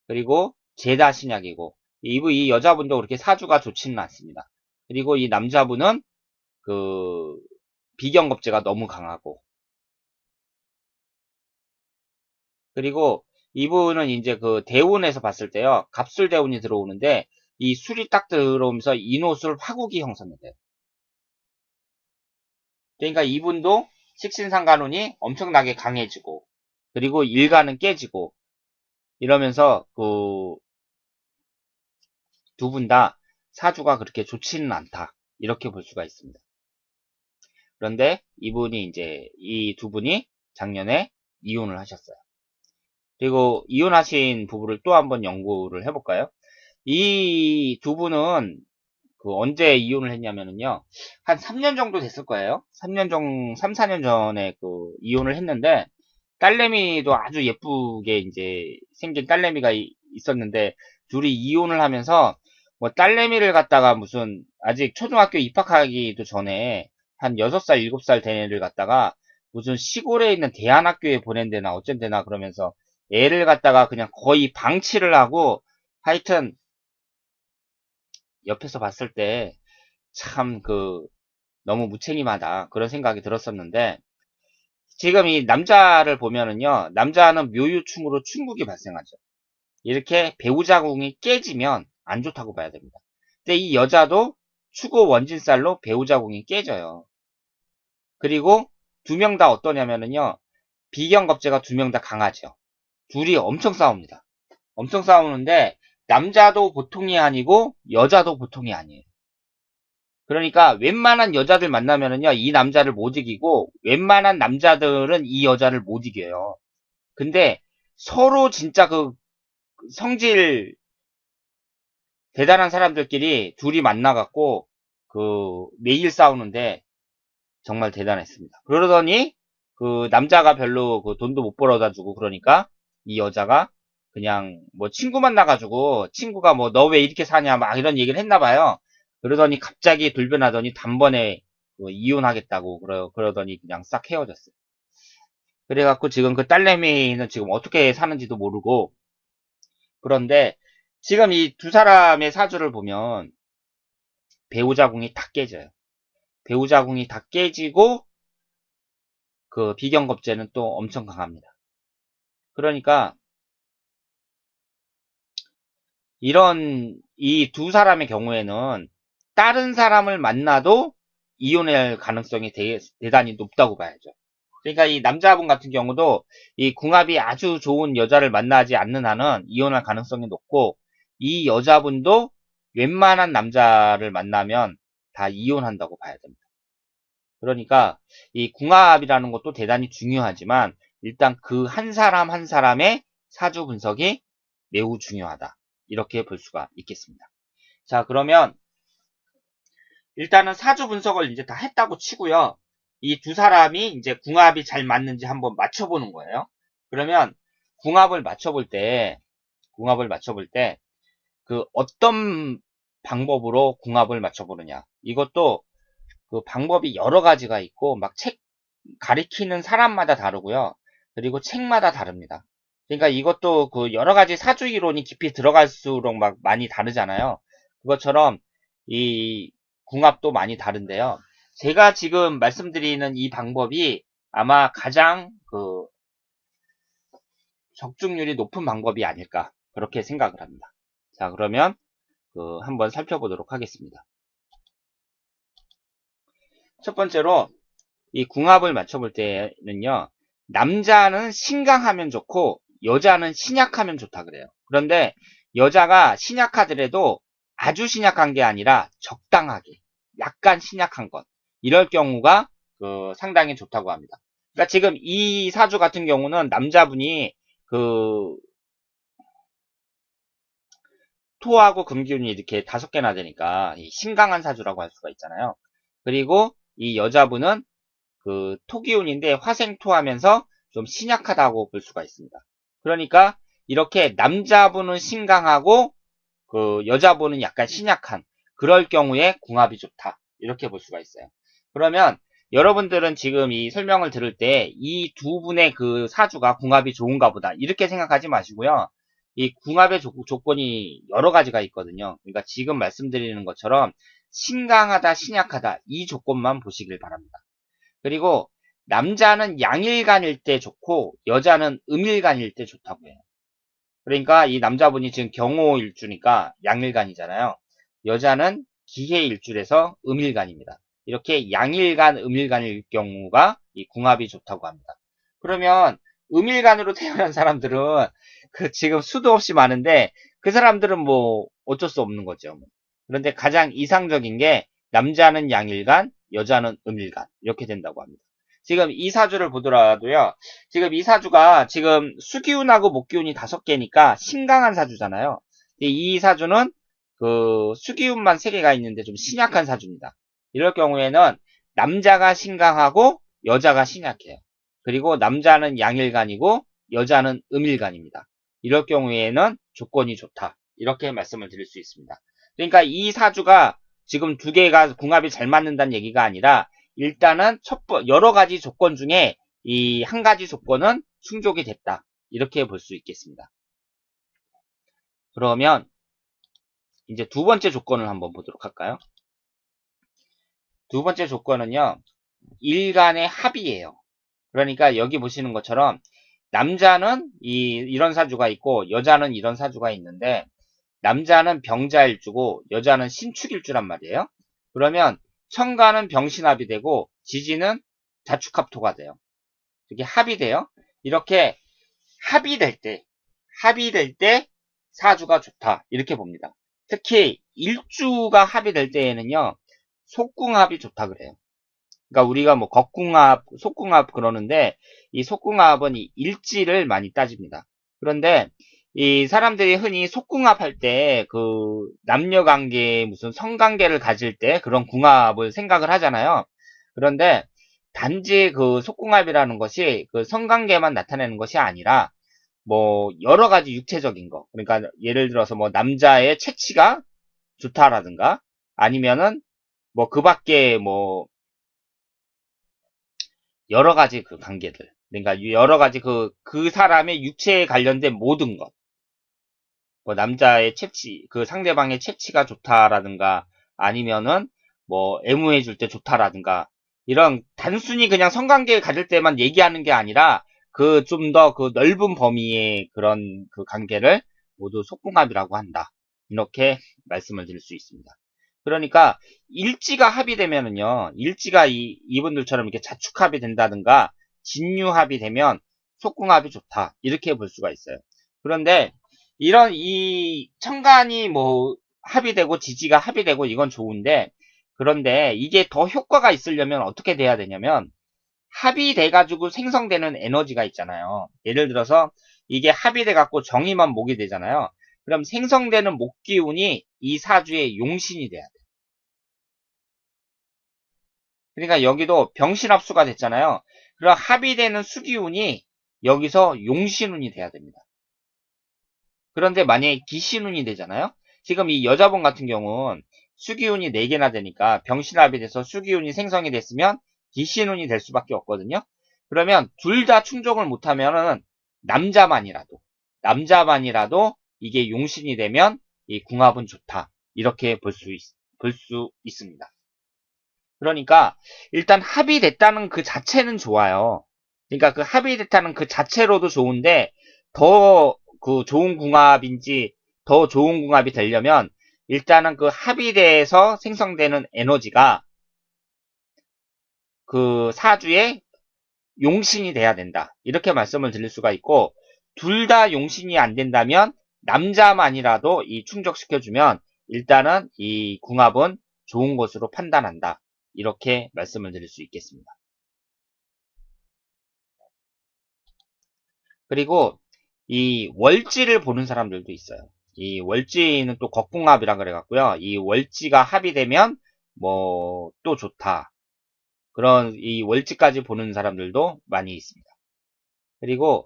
그리고 죄다 신약이고, 이 여자분도 그렇게 사주가 좋지는 않습니다. 그리고 이 남자분은 그 비경겁제가 너무 강하고, 그리고 이분은 이제 그 대운에서 봤을 때요, 갑술 대운이 들어오는데 이 술이 딱 들어오면서 인호술 화국이 형성이 돼요. 그러니까 이분도 식신상간운이 엄청나게 강해지고, 그리고 일간은 깨지고 이러면서 그 두 분 다 사주가 그렇게 좋지는 않다, 이렇게 볼 수가 있습니다. 그런데 이분이 이제 이 두 분이 작년에 이혼을 하셨어요. 그리고 이혼하신 부부를 또 한번 연구를 해볼까요? 이 두 분은 그 언제 이혼을 했냐면은요, 한 3년 정도 됐을 거예요. 3, 4년 전에 그 이혼을 했는데, 딸내미도 아주 예쁘게 이제 생긴 딸내미가 있었는데, 둘이 이혼을 하면서, 뭐 딸내미를 갖다가 무슨, 아직 초등학교 입학하기도 전에, 한 6살, 7살 된 애를 갖다가, 무슨 시골에 있는 대안학교에 보낸대나 어쩐대나 그러면서, 애를 갖다가 그냥 거의 방치를 하고, 하여튼, 옆에서 봤을 때, 참 너무 무책임하다, 그런 생각이 들었었는데, 지금 이 남자를 보면은요, 남자는 묘유충으로 충국이 발생하죠. 이렇게 배우자궁이 깨지면 안 좋다고 봐야 됩니다. 근데 이 여자도 추고 원진살로 배우자궁이 깨져요. 그리고 두 명 다 어떠냐면은요, 비경겁제가 두 명 다 강하죠. 둘이 엄청 싸웁니다. 엄청 싸우는데 남자도 보통이 아니고 여자도 보통이 아니에요. 그러니까 웬만한 여자들 만나면은요, 이 남자를 못 이기고 웬만한 남자들은 이 여자를 못 이겨요. 근데 서로 진짜 그 성질 대단한 사람들끼리 둘이 만나갖고 그 매일 싸우는데 정말 대단했습니다. 그러더니 그 남자가 별로 그 돈도 못 벌어다 주고, 그러니까 이 여자가 그냥 뭐 친구 만나가지고 친구가 뭐 너 왜 이렇게 사냐 막 이런 얘기를 했나 봐요. 그러더니 갑자기 돌변하더니 단번에 그 이혼하겠다고 그러더니 그냥 싹 헤어졌어요. 그래갖고 지금 그 딸내미는 지금 어떻게 사는지도 모르고. 그런데 지금 이 두 사람의 사주를 보면 배우자궁이 다 깨져요. 배우자궁이 다 깨지고 그 비경겁제는 또 엄청 강합니다. 그러니까 이런 이 두 사람의 경우에는 다른 사람을 만나도 이혼할 가능성이 대단히 높다고 봐야죠. 그러니까 이 남자분 같은 경우도 이 궁합이 아주 좋은 여자를 만나지 않는 한은 이혼할 가능성이 높고, 이 여자분도 웬만한 남자를 만나면 다 이혼한다고 봐야 됩니다. 그러니까 이 궁합이라는 것도 대단히 중요하지만 일단 그 한 사람 한 사람의 사주 분석이 매우 중요하다, 이렇게 볼 수가 있겠습니다. 자, 그러면 일단은 사주 분석을 이제 다 했다고 치고요. 이 두 사람이 이제 궁합이 잘 맞는지 한번 맞춰보는 거예요. 그러면 궁합을 맞춰볼 때 그 어떤 방법으로 궁합을 맞춰보느냐. 이것도 그 방법이 여러 가지가 있고, 막 가리키는 사람마다 다르고요. 그리고 책마다 다릅니다. 그러니까 이것도 그 여러 가지 사주 이론이 깊이 들어갈수록 막 많이 다르잖아요. 그것처럼 이 궁합도 많이 다른데요. 제가 지금 말씀드리는 이 방법이 아마 가장 그 적중률이 높은 방법이 아닐까, 그렇게 생각을 합니다. 자, 그러면 그 한번 살펴보도록 하겠습니다. 첫 번째로 이 궁합을 맞춰볼 때는요, 남자는 신강하면 좋고 여자는 신약하면 좋다 그래요. 그런데 여자가 신약하더라도 아주 신약한 게 아니라 적당하게 약간 신약한 것 이럴 경우가 상당히 좋다고 합니다. 그러니까 지금 이 사주 같은 경우는 남자분이 그 토하고 금기운이 이렇게 5개나 되니까 신강한 사주라고 할 수가 있잖아요. 그리고 이 여자분은 그 토기운인데 화생토하면서 좀 신약하다고 볼 수가 있습니다. 그러니까 이렇게 남자분은 신강하고 그 여자분은 약간 신약한 그럴 경우에 궁합이 좋다. 이렇게 볼 수가 있어요. 그러면 여러분들은 지금 이 설명을 들을 때 이 두 분의 그 사주가 궁합이 좋은가 보다. 이렇게 생각하지 마시고요. 이 궁합의 조건이 여러 가지가 있거든요. 그러니까 지금 말씀드리는 것처럼 신강하다, 신약하다 이 조건만 보시길 바랍니다. 그리고 남자는 양일간일 때 좋고 여자는 음일간일 때 좋다고 해요. 그러니까 이 남자분이 지금 경호일주니까 양일간이잖아요. 여자는 기해일주에서 음일간입니다. 이렇게 양일간, 음일간일 경우가 이 궁합이 좋다고 합니다. 그러면 음일간으로 태어난 사람들은 그 지금 수도 없이 많은데 그 사람들은 뭐 어쩔 수 없는 거죠. 그런데 가장 이상적인 게 남자는 양일간, 여자는 음일간 이렇게 된다고 합니다. 지금 이 사주를 보더라도요. 지금 이 사주가 지금 수기운하고 목기운이 5개니까 신강한 사주잖아요. 이 사주는 그 수기운만 3개가 있는데 좀 신약한 사주입니다. 이럴 경우에는 남자가 신강하고 여자가 신약해요. 그리고 남자는 양일간이고 여자는 음일간입니다. 이럴 경우에는 조건이 좋다. 이렇게 말씀을 드릴 수 있습니다. 그러니까 이 사주가 지금 2개가 궁합이 잘 맞는다는 얘기가 아니라 일단은 여러 가지 조건 중에 이 한 가지 조건은 충족이 됐다. 이렇게 볼 수 있겠습니다. 그러면 이제 두 번째 조건을 한번 보도록 할까요? 두 번째 조건은요. 일간의 합이에요. 그러니까 여기 보시는 것처럼 남자는 이런 사주가 있고 여자는 이런 사주가 있는데 남자는 병자일주고 여자는 신축일주란 말이에요. 그러면 천간은 병신합이 되고 지지는 자축합토가 돼요. 이게 합이 돼요. 이렇게 합이 될 때 사주가 좋다. 이렇게 봅니다. 특히 일주가 합이 될 때에는요. 속궁합이 좋다 그래요. 그러니까 우리가 뭐 겁궁합, 속궁합 그러는데 이 속궁합은 이 일지를 많이 따집니다. 그런데 이 사람들이 흔히 속궁합 할 때 그 남녀 관계 무슨 성관계를 가질 때 그런 궁합을 생각을 하잖아요. 그런데 단지 그 속궁합이라는 것이 그 성관계만 나타내는 것이 아니라 뭐 여러 가지 육체적인 거. 그러니까 예를 들어서 뭐 남자의 체치가 좋다라든가 아니면은 뭐 그 밖에 뭐 여러 가지 그 관계들. 그러니까 여러 가지 그 사람의 육체에 관련된 모든 것. 뭐 남자의 체치, 그 상대방의 체치가 좋다라든가 아니면은 뭐 애무해 줄 때 좋다라든가 이런 단순히 그냥 성관계를 가질 때만 얘기하는 게 아니라 그 좀 더 그 넓은 범위의 그런 그 관계를 모두 속궁합이라고 한다. 이렇게 말씀을 드릴 수 있습니다. 그러니까 일지가 합의되면은요, 일지가 이분들처럼 이렇게 자축합이 된다든가 진유합이 되면 속궁합이 좋다. 이렇게 볼 수가 있어요. 그런데 이런 이 천간이 뭐 합의되고 지지가 합의되고 이건 좋은데 그런데 이게 더 효과가 있으려면 어떻게 돼야 되냐면 합의돼 가지고 생성되는 에너지가 있잖아요. 예를 들어서 이게 합의돼 갖고 정의만 목이 되잖아요. 그럼 생성되는 목기운이 이 사주의 용신이 돼야 돼요. 그러니까 여기도 병신합수가 됐잖아요. 그럼 합의되는 수기운이 여기서 용신운이 돼야 됩니다. 그런데 만약에 기신운이 되잖아요. 지금 이 여자분 같은 경우는 수기운이 4개나 되니까 병신합이 돼서 수기운이 생성이 됐으면 기신운이 될 수밖에 없거든요. 그러면 둘 다 충족을 못하면은 남자만이라도 이게 용신이 되면 이 궁합은 좋다. 이렇게 볼 수 있습니다. 그러니까 일단 합의됐다는 그 자체는 좋아요. 그러니까 그 합의됐다는 그 자체로도 좋은데 더 그 좋은 궁합인지 더 좋은 궁합이 되려면 일단은 그 합의돼서 생성되는 에너지가 그 사주의 용신이 돼야 된다. 이렇게 말씀을 드릴 수가 있고 둘 다 용신이 안 된다면 남자만이라도 이 충족시켜주면 일단은 이 궁합은 좋은 것으로 판단한다. 이렇게 말씀을 드릴 수 있겠습니다. 그리고 이 월지를 보는 사람들도 있어요. 이 월지는 또 겉궁합이라 그래갖고요. 이 월지가 합의되면 뭐 또 좋다. 그런 이 월지까지 보는 사람들도 많이 있습니다. 그리고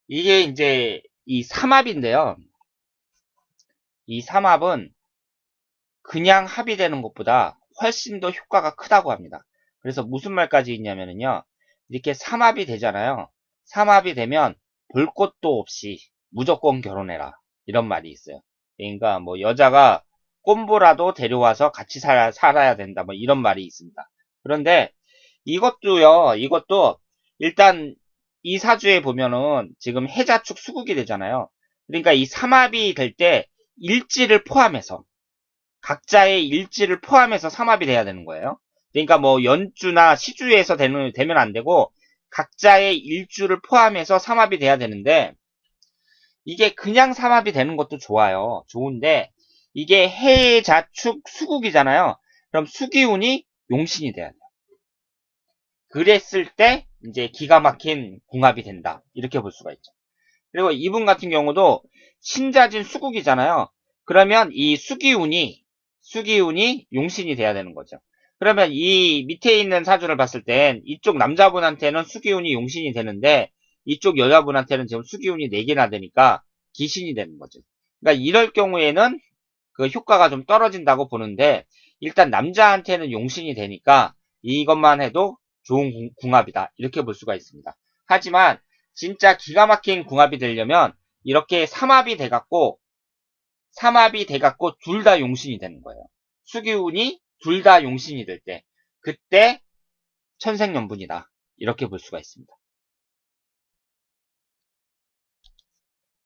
이게 이제 이 삼합인데요. 이 삼합은 그냥 합의되는 것보다 훨씬 더 효과가 크다고 합니다. 그래서 무슨 말까지 있냐면요. 이렇게 삼합이 되잖아요. 삼합이 되면 볼 것도 없이 무조건 결혼해라. 이런 말이 있어요. 그러니까 뭐 여자가 꼼보라도 데려와서 같이 살아야 된다. 뭐 이런 말이 있습니다. 그런데 이것도 일단 이 사주에 보면은 지금 해자축 수국이 되잖아요. 그러니까 이 삼합이 될 때 일지를 포함해서 각자의 일지를 포함해서 삼합이 돼야 되는 거예요. 그러니까 뭐 연주나 시주에서 되면 안 되고 각자의 일주를 포함해서 삼합이 돼야 되는데 이게 그냥 삼합이 되는 것도 좋아요. 좋은데 이게 해자축 수국이잖아요. 그럼 수기운이 용신이 돼야 돼요. 그랬을 때 이제 기가 막힌 궁합이 된다. 이렇게 볼 수가 있죠. 그리고 이분 같은 경우도 신자진 수국이잖아요. 그러면 이 수기운이 용신이 돼야 되는 거죠. 그러면 이 밑에 있는 사주를 봤을 땐 이쪽 남자분한테는 수기운이 용신이 되는데 이쪽 여자분한테는 지금 수기운이 4개나 되니까 기신이 되는 거죠. 그러니까 이럴 경우에는 그 효과가 좀 떨어진다고 보는데 일단 남자한테는 용신이 되니까 이것만 해도 좋은 궁합이다. 이렇게 볼 수가 있습니다. 하지만 진짜 기가 막힌 궁합이 되려면 이렇게 삼합이 돼갖고 둘 다 용신이 되는 거예요. 수기운이 둘 다 용신이 될 때, 그때 천생연분이다. 이렇게 볼 수가 있습니다.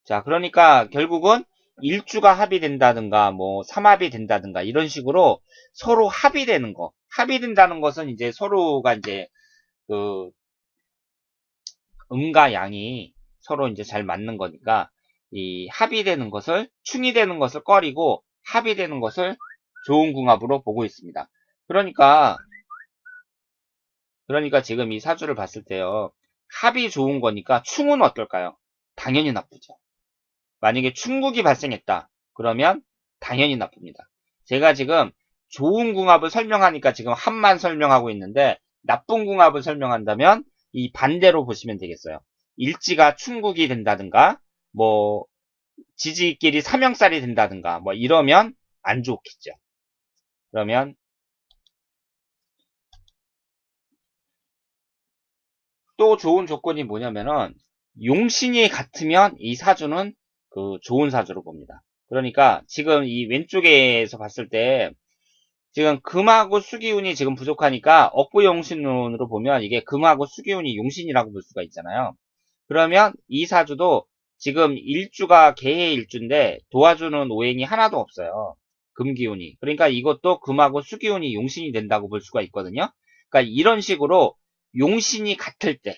자, 그러니까 결국은 일주가 합의된다든가, 뭐, 삼합이 된다든가, 이런 식으로 서로 합의되는 거. 합의된다는 것은 이제 서로가 이제, 그, 음과 양이 서로 이제 잘 맞는 거니까, 이 합의되는 것을, 충이 되는 것을 꺼리고, 합의되는 것을 좋은 궁합으로 보고 있습니다. 그러니까 지금 이 사주를 봤을 때요. 합이 좋은 거니까 충은 어떨까요? 당연히 나쁘죠. 만약에 충국이 발생했다. 그러면 당연히 나쁩니다. 제가 지금 좋은 궁합을 설명하니까 지금 합만 설명하고 있는데 나쁜 궁합을 설명한다면 이 반대로 보시면 되겠어요. 일지가 충국이 된다든가 뭐 지지끼리 삼형살이 된다든가 뭐 이러면 안 좋겠죠. 그러면 또 좋은 조건이 뭐냐면은 용신이 같으면 이 사주는 그 좋은 사주로 봅니다. 그러니까 지금 이 왼쪽에서 봤을 때 지금 금하고 수기운이 지금 부족하니까 억부용신운으로 보면 이게 금하고 수기운이 용신이라고 볼 수가 있잖아요. 그러면 이 사주도 지금 일주가 개해 일주인데 도와주는 오행이 하나도 없어요. 금기운이. 그러니까 이것도 금하고 수기운이 용신이 된다고 볼 수가 있거든요. 그러니까 이런 식으로 용신이 같을 때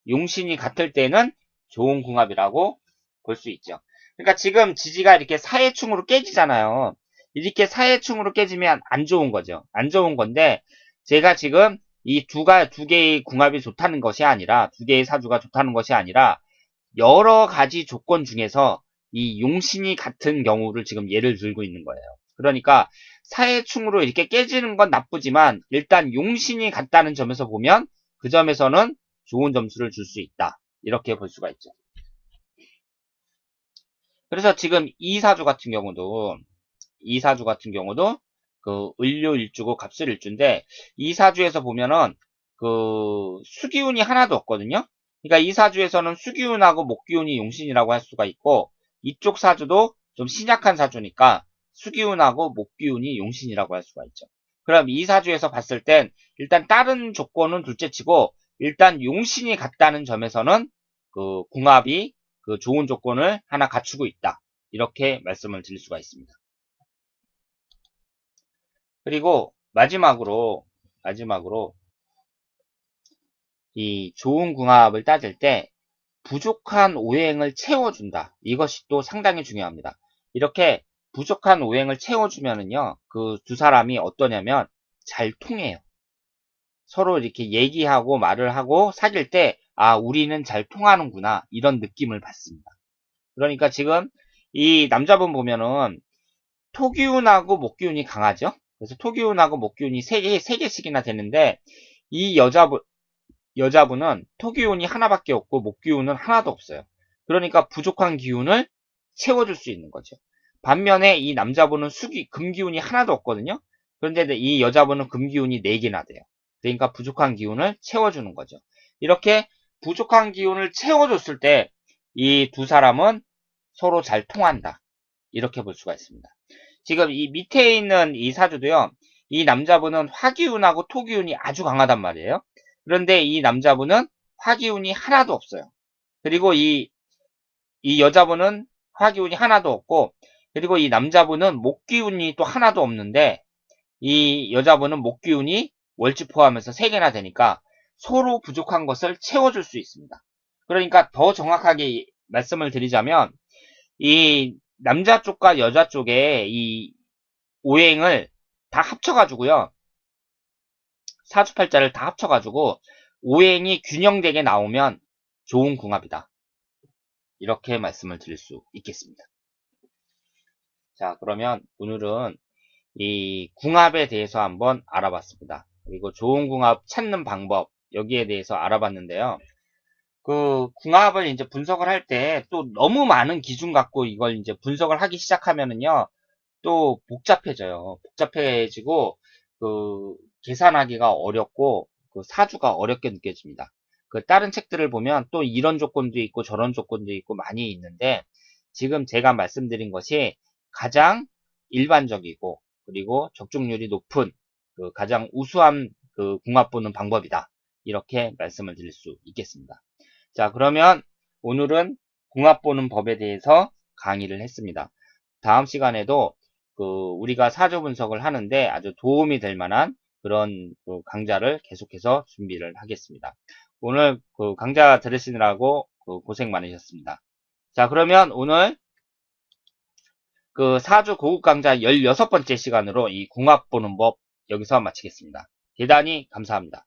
용신이 같을 때는 좋은 궁합이라고 볼 수 있죠. 그러니까 지금 지지가 이렇게 사해충으로 깨지잖아요. 이렇게 사해충으로 깨지면 안 좋은 거죠. 안 좋은 건데 제가 지금 이 두 개의 궁합이 좋다는 것이 아니라 두 개의 사주가 좋다는 것이 아니라 여러 가지 조건 중에서 이 용신이 같은 경우를 지금 예를 들고 있는 거예요. 그러니까 사해충으로 이렇게 깨지는 건 나쁘지만 일단 용신이 같다는 점에서 보면 그 점에서는 좋은 점수를 줄 수 있다. 이렇게 볼 수가 있죠. 그래서 지금 이 사주 같은 경우도 그 을료일주고 갑술일주인데 이 사주에서 보면은 그 수기운이 하나도 없거든요. 그러니까 이 사주에서는 수기운하고 목기운이 용신이라고 할 수가 있고 이쪽 사주도 좀 신약한 사주니까 수기운하고 목기운이 용신이라고 할 수가 있죠. 그럼 이 사주에서 봤을 땐 일단 다른 조건은 둘째치고 일단 용신이 같다는 점에서는 그 궁합이 그 좋은 조건을 하나 갖추고 있다. 이렇게 말씀을 드릴 수가 있습니다. 그리고 마지막으로 이 좋은 궁합을 따질 때 부족한 오행을 채워준다. 이것이 또 상당히 중요합니다. 이렇게 부족한 오행을 채워주면은요, 그 두 사람이 어떠냐면 잘 통해요. 서로 이렇게 얘기하고 말을 하고 사귈 때, 아, 우리는 잘 통하는구나, 이런 느낌을 받습니다. 그러니까 지금 이 남자분 보면은 토기운하고 목기운이 강하죠? 그래서 토기운하고 목기운이 세 개씩이나 되는데, 이 여자분은 토기운이 하나밖에 없고 목기운은 하나도 없어요. 그러니까 부족한 기운을 채워줄 수 있는 거죠. 반면에 이 남자분은 금기운이 하나도 없거든요. 그런데 이 여자분은 금기운이 4개나 돼요. 그러니까 부족한 기운을 채워주는 거죠. 이렇게 부족한 기운을 채워줬을 때 이 두 사람은 서로 잘 통한다. 이렇게 볼 수가 있습니다. 지금 이 밑에 있는 이 사주도요. 이 남자분은 화기운하고 토기운이 아주 강하단 말이에요. 그런데 이 남자분은 화기운이 하나도 없어요. 그리고 이 여자분은 화기운이 하나도 없고, 그리고 이 남자분은 목기운이 또 하나도 없는데, 이 여자분은 목기운이 월지 포함해서 3개나 되니까 서로 부족한 것을 채워줄 수 있습니다. 그러니까 더 정확하게 말씀을 드리자면, 이 남자 쪽과 여자 쪽에 이 오행을 다 합쳐가지고요. 사주팔자를 다 합쳐가지고 오행이 균형되게 나오면 좋은 궁합이다. 이렇게 말씀을 드릴 수 있겠습니다. 자, 그러면 오늘은 이 궁합에 대해서 한번 알아봤습니다. 그리고 좋은 궁합 찾는 방법, 여기에 대해서 알아봤는데요. 그 궁합을 이제 분석을 할 때 또 너무 많은 기준 갖고 이걸 이제 분석을 하기 시작하면은요, 또 복잡해져요. 복잡해지고, 그, 계산하기가 어렵고, 그 사주가 어렵게 느껴집니다. 그 다른 책들을 보면 또 이런 조건도 있고 저런 조건도 있고 많이 있는데, 지금 제가 말씀드린 것이 가장 일반적이고, 그리고 적중률이 높은, 그 가장 우수한 그 궁합 보는 방법이다. 이렇게 말씀을 드릴 수 있겠습니다. 자, 그러면 오늘은 궁합 보는 법에 대해서 강의를 했습니다. 다음 시간에도 그 우리가 사주 분석을 하는데 아주 도움이 될 만한 그런 그 강좌를 계속해서 준비를 하겠습니다. 오늘 그 강좌 들으시느라고 그 고생 많으셨습니다. 자, 그러면 오늘 그 사주 고급 강좌 16번째 시간으로 이 궁합 보는 법 여기서 마치겠습니다. 대단히 감사합니다.